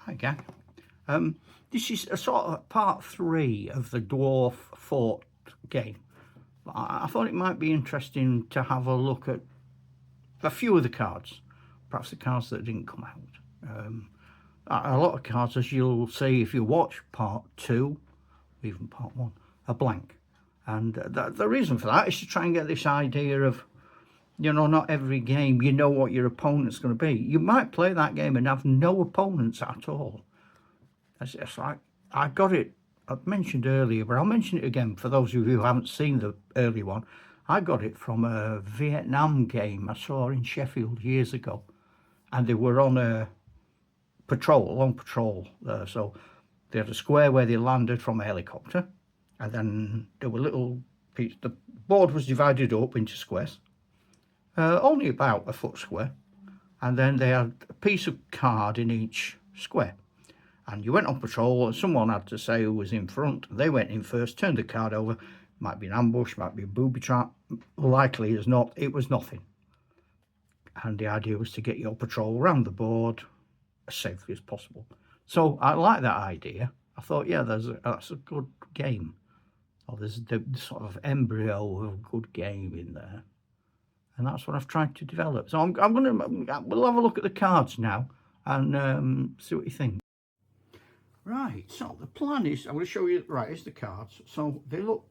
Hi gang. This is a sort of part 3 of the Dwarf Fort game. I thought it might be interesting to have a look at a few of the cards, perhaps the cards that didn't come out. A lot of cards, as you'll see if you watch part 2, even part 1, are blank. And the reason for that is to try and get this idea of, you know, not every game you know what your opponent's going to be. You might play that game and have no opponents at all. It's like, I got it, I mentioned earlier, but I'll mention it again for those of you who haven't seen the early one. I got it from a Vietnam game I saw in Sheffield years ago. And they were on a long patrol there. So they had a square where they landed from a helicopter. And then there were little pieces. The board was divided up into squares. Only about a foot square, and then they had a piece of card in each square, and you went on patrol and someone had to say who was in front. They went in first, turned the card over. Might be an ambush, might be a booby trap, likely as not it was nothing, and the idea was to get your patrol around the board as safely as possible. So I like that idea. I thought, yeah, that's a good game, or there's the sort of embryo of a good game in there. And that's what I've tried to we'll have a look at the cards now and see what you think. Right, so the plan is, I'm going to show you, right, here's the cards. So they look,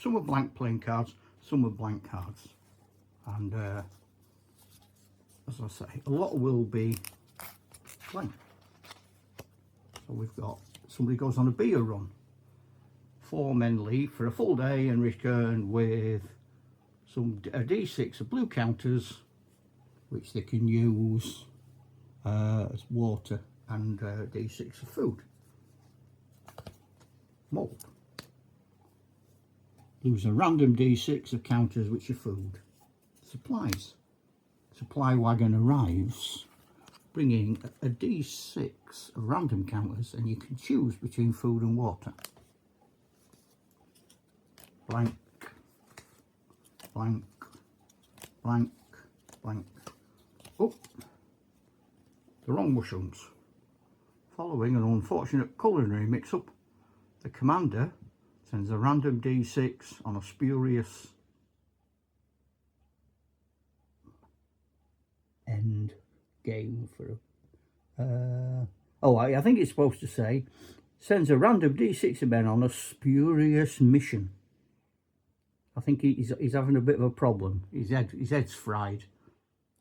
some are blank playing cards, some are blank cards. And as I say, a lot will be blank. So we've got, somebody goes on a beer run. 4 men leave for a full day and return with a D6 of blue counters, which they can use as water, and D6 of food. Mold. Lose a random D6 of counters, which are food. Supplies. Supply wagon arrives, bringing a D6 of random counters, and you can choose between food and water. Blank. Blank, blank, blank. Oh, the wrong mushrooms. Following an unfortunate culinary mix-up, the commander sends a random D6 on a spurious end game for I think it's supposed to say sends a random D6 of men on a spurious mission. I think he's having a bit of a problem. His head's fried,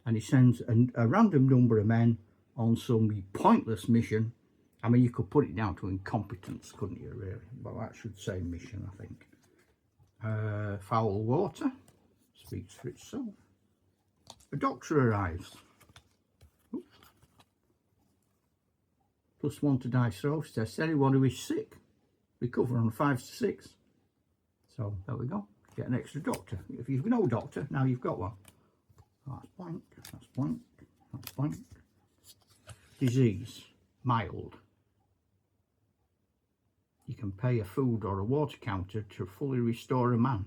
and he sends a random number of men on some pointless mission. I mean, you could put it down to incompetence, couldn't you, really? But that should say mission, I think. Foul water speaks for itself. A doctor arrives. Oops. +1 to dice rolls. Test anyone who is sick. Recover on 5 to 6. So there we go. Get an extra doctor. If you've no doctor, now you've got one. That's blank, that's blank, that's blank. Disease, mild. You can pay a food or a water counter to fully restore a man.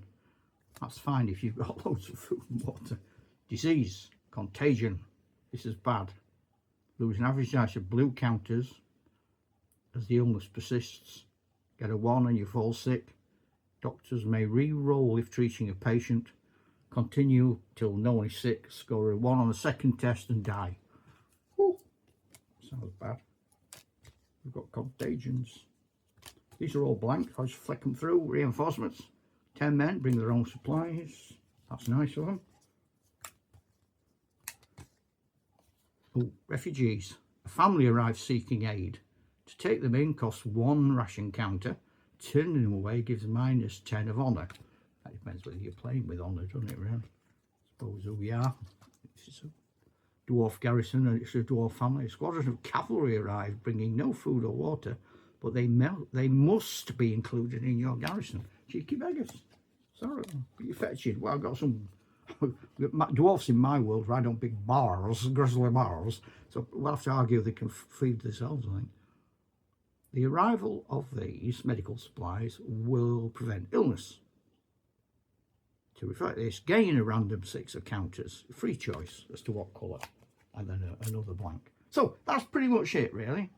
That's fine if you've got loads of food and water. Disease, contagion. This is bad. Lose an average dice of blue counters as the illness persists. Get a 1 and you fall sick. Doctors may re-roll if treating a patient. Continue till no one is sick. Score a 1 on the second test and die. Ooh, sounds bad. We've got contagions. These are all blank. I'll just flick them through. Reinforcements. 10 men bring their own supplies. That's nice of them. Ooh, refugees. A family arrives seeking aid. To take them in costs 1 ration counter. Turning them away gives -10 of honour. That depends whether you're playing with honour, doesn't it, really? I suppose who we are. It's a dwarf garrison and it's a dwarf family. A squadron of cavalry arrive, bringing no food or water, but they must be included in your garrison. Cheeky beggars. Sorry, you're fetching. Well, I've got some dwarfs in my world ride on big bars, grizzly bars, so we'll have to argue they can feed themselves, I think. The arrival of these medical supplies will prevent illness. To reflect this, gain a random 6 of counters, free choice as to what colour, and then another blank. So that's pretty much it, really.